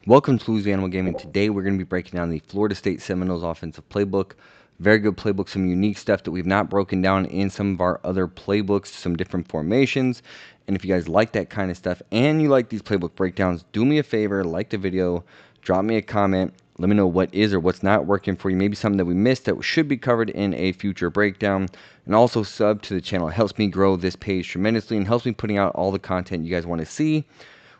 Welcome to Louisianimal Gaming. Today we're going to be breaking down the Florida State Seminoles offensive playbook. Very good playbook, some unique stuff that we've not broken down in some of our other playbooks, some different formations. And if you guys like that kind of stuff and you like these playbook breakdowns, do me a favor, like the video, drop me a comment, let me know what is or what's not working for you, maybe something that we missed that should be covered in a future breakdown. And also sub to the channel. It helps me grow this page tremendously and helps me putting out all the content you guys want to see.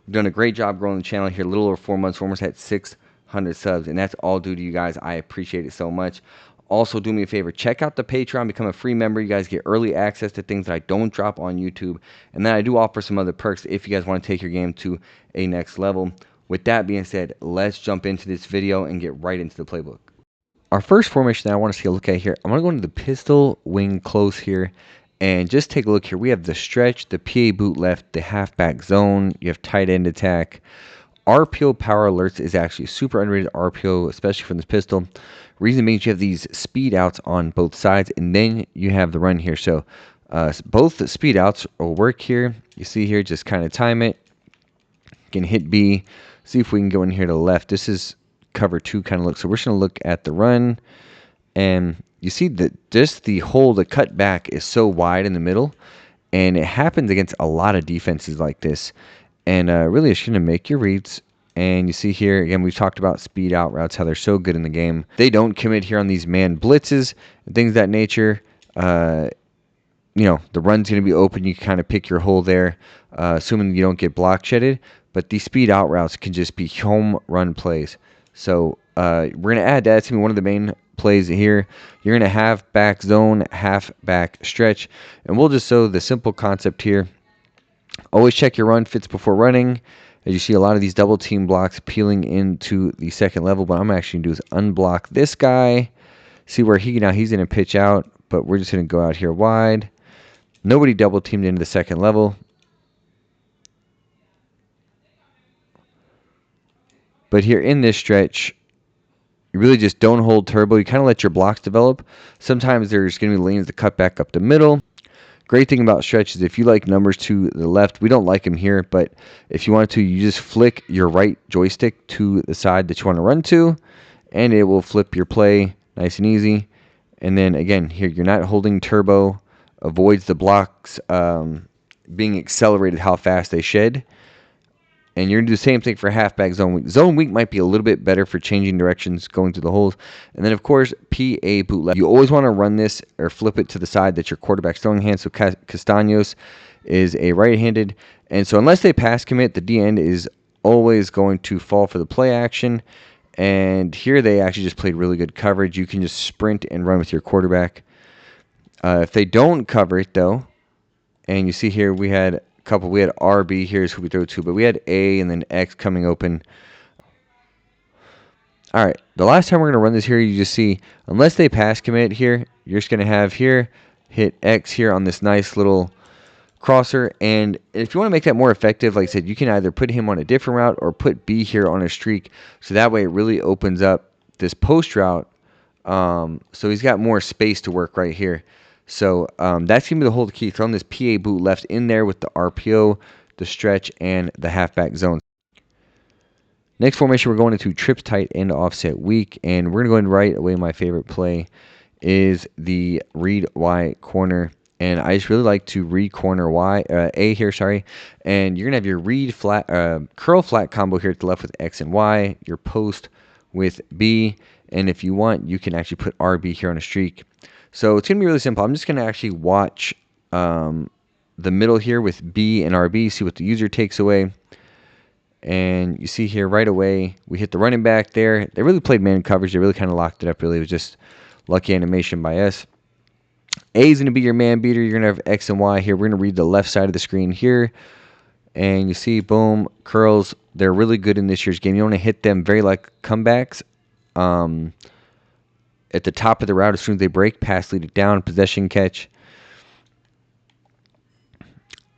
We've done a great job growing the channel here. A little over 4 months. We're almost at 600 subs, and that's all due to you guys. I appreciate it so much. Also, do me a favor. Check out the Patreon. Become a free member. You guys get early access to things that I don't drop on YouTube. And then I do offer some other perks if you guys want to take your game to a next level. With that being said, let's jump into this video and get right into the playbook. Our first formation that I want to take a look at here, I'm going to go into the pistol wing close here. And just take a look here. We have the stretch, the PA boot left, the halfback zone. You have tight end attack. RPO power alerts is actually super underrated RPO, especially from this pistol. Reason being, you have these speed outs on both sides, and then you have the run here. So both the speed outs will work here. You see here, just kind of time it. You can hit B. See if we can go in here to the left. This is cover 2 kind of look. So we're just going to look at the run. And you see that just the hole, the cut back is so wide in the middle, and it happens against a lot of defenses like this. And really, it's going to make your reads. And you see here, again, we've talked about speed out routes, how they're so good in the game. They don't commit here on these man blitzes and things of that nature. You know, the run's going to be open. You can kind of pick your hole there, assuming you don't get block shedded. But these speed out routes can just be home run plays. So we're going to add that. It's going to be one of the main plays here. You're going to have back zone, half back stretch. And we'll just show the simple concept here. Always check your run fits before running. As you see, a lot of these double team blocks peeling into the second level. But I'm actually going to do is unblock this guy. See where he's going to pitch out. But we're just going to go out here wide. Nobody double teamed into the second level. But here in this stretch, you really just don't hold turbo. You kind of let your blocks develop. Sometimes there's going to be lanes that cut back up the middle. Great thing about stretch is if you like numbers to the left, we don't like them here, but if you want to, you just flick your right joystick to the side that you want to run to, and it will flip your play nice and easy. And then again, here you're not holding turbo, avoids the blocks being accelerated how fast they shed. And you're going to do the same thing for halfback zone weak. Zone weak might be a little bit better for changing directions, going through the holes. And then, of course, PA boot left. You always want to run this or flip it to the side that your quarterback's throwing hand. So Castaños is a right-handed. And so unless they pass commit, the D-end is always going to fall for the play action. And here they actually just played really good coverage. You can just sprint and run with your quarterback. If they don't cover it, though, and you see here we had we had RB, here's who we throw to, but we had A and then X coming open. All right, the last time we're going to run this here, you just see, unless they pass commit here, you're just going to have here, hit X here on this nice little crosser. And if you want to make that more effective, like I said, you can either put him on a different route or put B here on a streak. So that way it really opens up this post route. So he's got more space to work right here. So that's going to be the whole key. Throwing this PA boot left in there with the RPO, the stretch, and the halfback zone. Next formation, we're going into trips tight end offset weak. And we're going to go in right away. My favorite play is the read Y corner. And I just really like to read corner A here, sorry. And you're going to have your read flat, curl flat combo here to the left with X and Y. Your post with B. And if you want, you can actually put RB here on a streak. So it's going to be really simple. I'm just going to actually watch the middle here with B and RB, see what the user takes away. And you see here right away, we hit the running back there. They really played man coverage. They really kind of locked it up, really. It was just lucky animation by us. A is going to be your man beater. You're going to have X and Y here. We're going to read the left side of the screen here. And you see, boom, curls. They're really good in this year's game. You want to hit them very like comebacks. At the top of the route, as soon as they break, pass, lead it down, possession catch.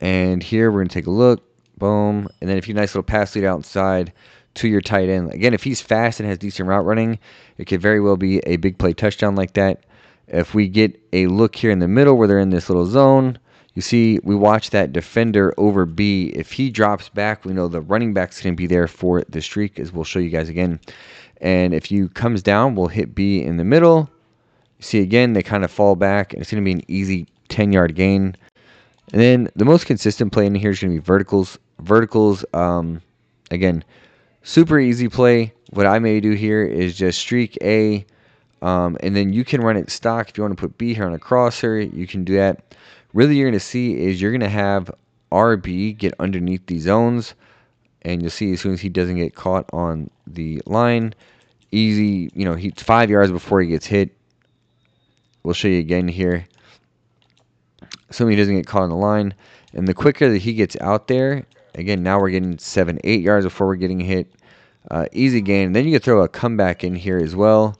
And here we're going to take a look. Boom. And then if you nice little pass lead outside to your tight end. Again, if he's fast and has decent route running, it could very well be a big play touchdown like that. If we get a look here in the middle where they're in this little zone, You see, we watch that defender over B. If he drops back, we know the running back's going to be there for the streak, as we'll show you guys again. And if you comes down, we'll hit B in the middle. You see, again, they kind of fall back, and it's going to be an easy 10-yard gain. And then the most consistent play in here is going to be verticals. Verticals, again, super easy play. What I may do here is just streak A, and then you can run it stock. If you want to put B here on a crosser, you can do that. Really, you're going to see is you're going to have RB get underneath these zones, and you'll see as soon as he doesn't get caught on the line, easy, he's 5 yards before he gets hit. We'll show you again here. So he doesn't get caught on the line, and the quicker that he gets out there, again, now we're getting 7, 8 yards before we're getting hit. Easy gain. And then you can throw a comeback in here as well.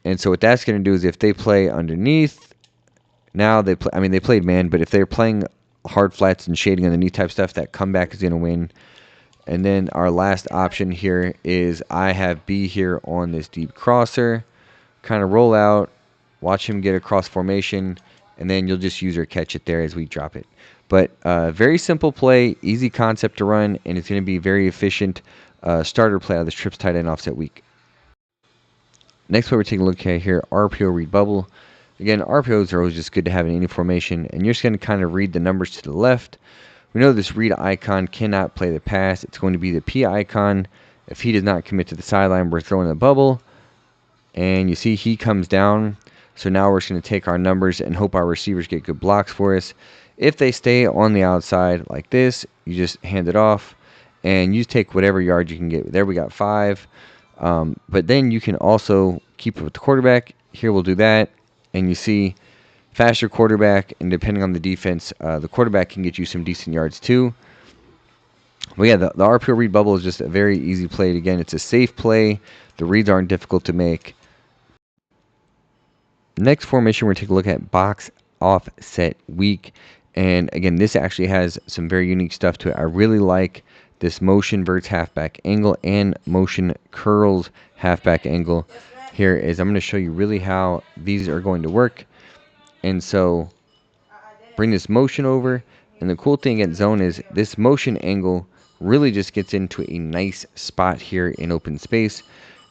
And so what that's going to do is if they play underneath, now they play. I mean, they played man, but if they're playing hard flats and shading underneath type stuff, that comeback is going to win. And then our last option here is I have B here on this deep crosser. Kind of roll out, watch him get across formation, and then you'll just use or catch it there as we drop it. But very simple play, easy concept to run, and it's going to be very efficient starter play out of this trips tight end offset week. Next play we're taking a look at here, RPO read bubble. Again, RPOs are always just good to have in any formation, and you're just going to kind of read the numbers to the left. We know this read icon cannot play the pass. It's going to be the P icon. If he does not commit to the sideline, we're throwing the bubble. And you see he comes down. So now we're just going to take our numbers and hope our receivers get good blocks for us. If they stay on the outside like this, you just hand it off. And you take whatever yard you can get. There we got 5. But then you can also keep it with the quarterback. Here we'll do that. And you see faster quarterback, and depending on the defense, the quarterback can get you some decent yards too. But yeah, the RPO read bubble is just a very easy play. Again, it's a safe play. The reads aren't difficult to make. Next formation, we're going to take a look at box offset week. And again, this actually has some very unique stuff to it. I really like this motion verts halfback angle and motion curls halfback angle. Here is I'm going to show you really how these are going to work. And so bring this motion over. And the cool thing at zone is this motion angle really just gets into a nice spot here in open space.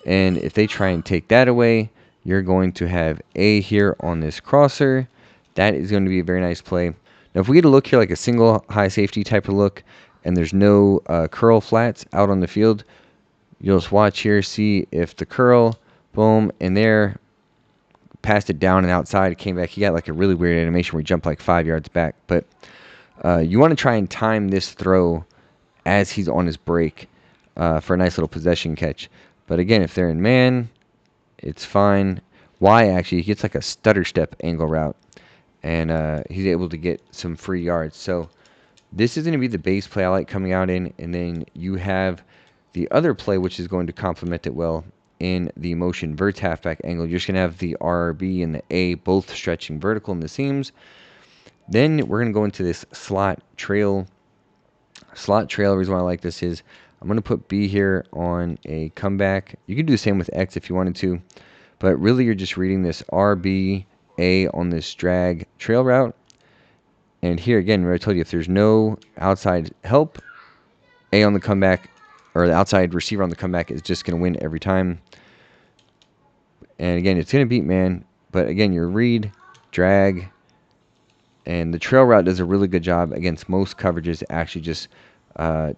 And if they try and take that away, you're going to have A here on this crosser. That is going to be a very nice play. Now, if we get a look here like a single high safety type of look, and there's no curl flats out on the field, you'll just watch here, see if the curl, boom, and there, passed it down and outside, came back. He got like a really weird animation where he jumped like 5 yards back. But you want to try and time this throw as he's on his break for a nice little possession catch. But again, if they're in man, it's fine. Y actually, he gets like a stutter step angle route, and he's able to get some free yards. So this is going to be the base play I like coming out in, and then you have the other play which is going to complement it well in the motion verts halfback angle. You're just going to have the RB and the A both stretching vertical in the seams. Then we're going to go into this slot trail. Slot trail, the reason why I like this is I'm going to put B here on a comeback. You can do the same with X if you wanted to, but really you're just reading this RB, A on this drag trail route. And here again, where I told you, if there's no outside help, A on the comeback, or the outside receiver on the comeback is just going to win every time. And again, it's going to beat man, but again, your read, drag, and the trail route does a really good job against most coverages, actually just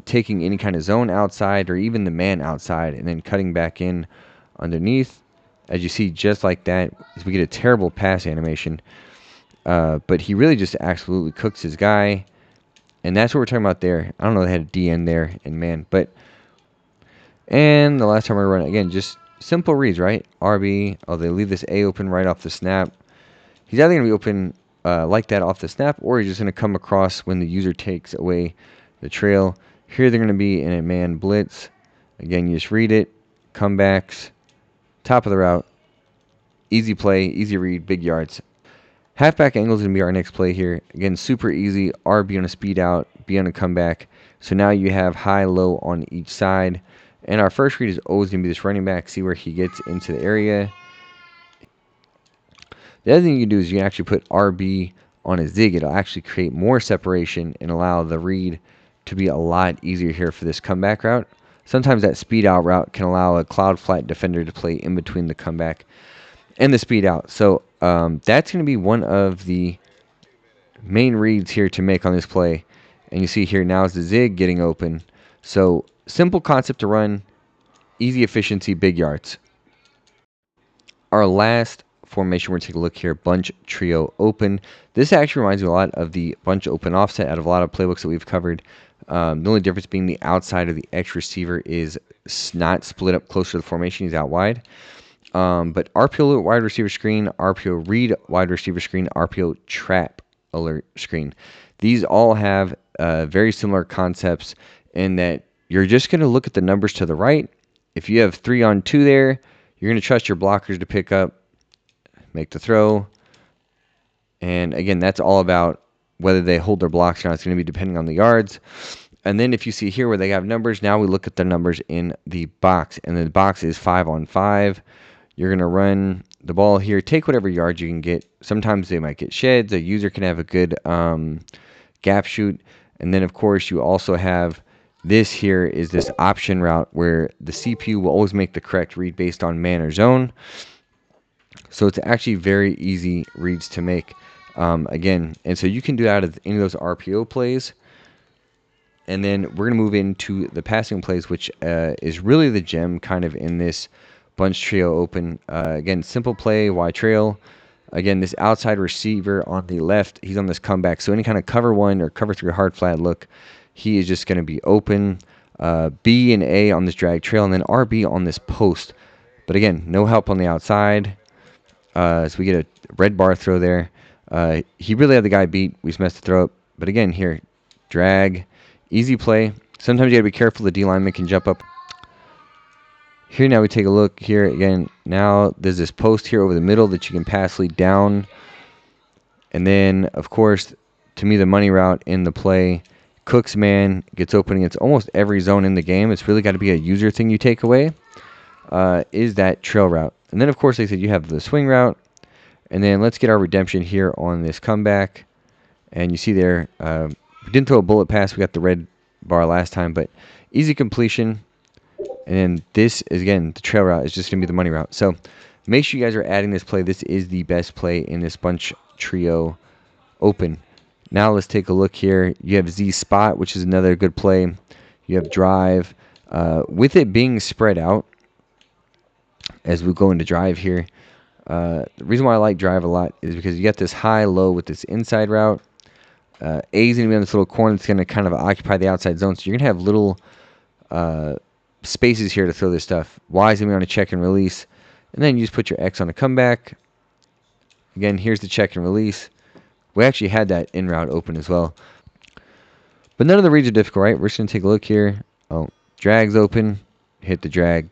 taking any kind of zone outside or even the man outside and then cutting back in underneath. As you see, just like that, we get a terrible pass animation. But he really just absolutely cooks his guy. And that's what we're talking about there. I don't know, they had a D in there in man. And the last time I run it, again, just simple reads, right? RB. Oh, they leave this A open right off the snap. He's either going to be open like that off the snap, or he's just going to come across when the user takes away the trail. Here they're going to be in a man blitz. Again, you just read it. Comebacks. Top of the route. Easy play, easy read, big yards. Halfback angle is going to be our next play here. Again, super easy. RB on a speed out, B on a comeback. So now you have high, low on each side. And our first read is always going to be this running back. See where he gets into the area. The other thing you can do is you can actually put RB on a zig, it'll actually create more separation and allow the read to be a lot easier here for this comeback route. Sometimes that speed out route can allow a cloud flat defender to play in between the comeback and the speed out. So that's going to be one of the main reads here to make on this play. And you see here now is the zig getting open. So simple concept to run, easy efficiency, big yards. Our last formation, we're going to take a look here, bunch trio open. This actually reminds me a lot of the bunch open offset out of a lot of playbooks that we've covered. The only difference being the outside of the X receiver is not split up closer to the formation. He's out wide. But RPO alert wide receiver screen, RPO read wide receiver screen, RPO trap alert screen. These all have very similar concepts in that you're just going to look at the numbers to the right. If you have 3 on 2 there, you're going to trust your blockers to pick up, make the throw. And again, that's all about whether they hold their blocks or not. It's going to be depending on the yards. And then if you see here where they have numbers, now we look at the numbers in the box. And the box is 5 on 5. You're going to run the ball here. Take whatever yards you can get. Sometimes they might get sheds. A user can have a good gap shoot. And then, of course, you also have this here is this option route where the CPU will always make the correct read based on man or zone. So it's actually very easy reads to make. Again, and so you can do that out of any of those RPO plays. And then we're going to move into the passing plays, which is really the gem kind of in this bunch trio open. Again, simple play, Y trail. Again, this outside receiver on the left, he's on this comeback. So any kind of cover 1 or cover 3 hard flat look, he is just going to be open. B and A on this drag trail, and then RB on this post. But again, no help on the outside. So we get a red bar throw there. He really had the guy beat. We just messed the throw up. But again, here, drag, easy play. Sometimes you got to be careful. The D lineman can jump up. Here now we take a look here again. Now there's this post here over the middle that you can pass lead down. And then, of course, to me, the money route in the play, Cook's man gets open against almost every zone in the game. It's really got to be a user thing you take away, is that trail route. And then, of course, like I said, you have the swing route. And then let's get our redemption here on this comeback. And you see there, we didn't throw a bullet pass. We got the red bar last time, but easy completion. And then this is, again, the trail route is just going to be the money route. So make sure you guys are adding this play. This is the best play in this bunch trio open. Now let's take a look here. You have Z spot, which is another good play. You have drive. With it being spread out, as we go into drive here, the reason why I like drive a lot is because you got this high-low with this inside route. A is going to be on this little corner that's going to kind of occupy the outside zone. So you're going to have little spaces here to throw this stuff. Y is going to be on a check and release. And then you just put your X on a comeback. Again, here's the check and release. We actually had that in route open as well. But none of the reads are difficult, right? We're just going to take a look here. Oh, drag's open. Hit the drag.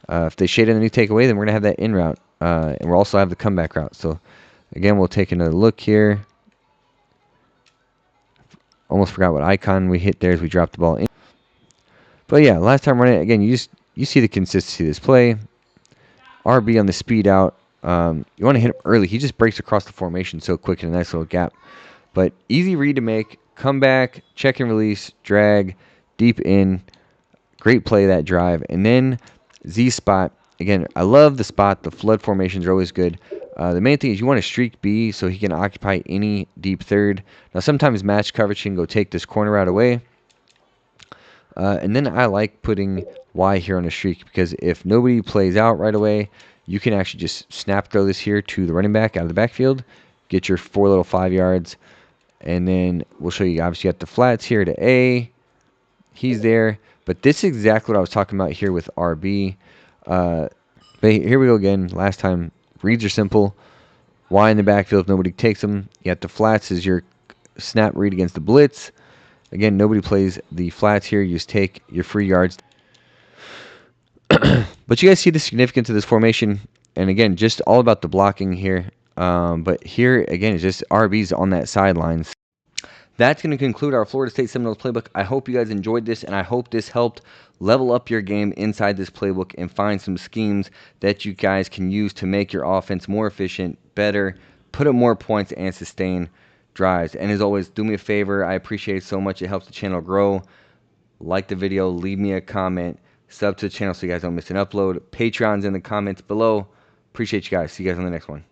If they shade underneath takeaway, then we're going to have that in route. And we'll also have the comeback route. So, again, we'll take another look here. Almost forgot what icon we hit there as we dropped the ball in. But, yeah, last time running it, again, you see the consistency of this play. RB on the speed out. You want to hit him early. He just breaks across the formation so quick in a nice little gap. But easy read to make. Come back, check and release, drag, deep in. Great play, that drive. And then Z spot. Again, I love the spot. The flood formations are always good. The main thing is you want to streak B so he can occupy any deep third. Now, sometimes match coverage can go take this corner out away. And then I like putting Y here on a streak because if nobody plays out right away, you can actually just snap throw this here to the running back out of the backfield, get your 4 little 5 yards, and then we'll show you. Obviously, you got the flats here to A. He's there. But this is exactly what I was talking about here with RB. But here we go again. Last time, reads are simple. Y in the backfield if nobody takes them. You got the flats as your snap read against the blitz. Again, nobody plays the flats here. You just take your free yards. But you guys see the significance of this formation. And again, just all about the blocking here. But here, again, it's just RBs on that sideline. That's going to conclude our Florida State Seminoles playbook. I hope you guys enjoyed this, and I hope this helped level up your game inside this playbook and find some schemes that you guys can use to make your offense more efficient, better, put up more points, and sustain drives. And as always, do me a favor. I appreciate it so much. It helps the channel grow. Like the video, leave me a comment, sub to the channel so you guys don't miss an upload. Patreon's in the comments below. Appreciate you guys. See you guys on the next one.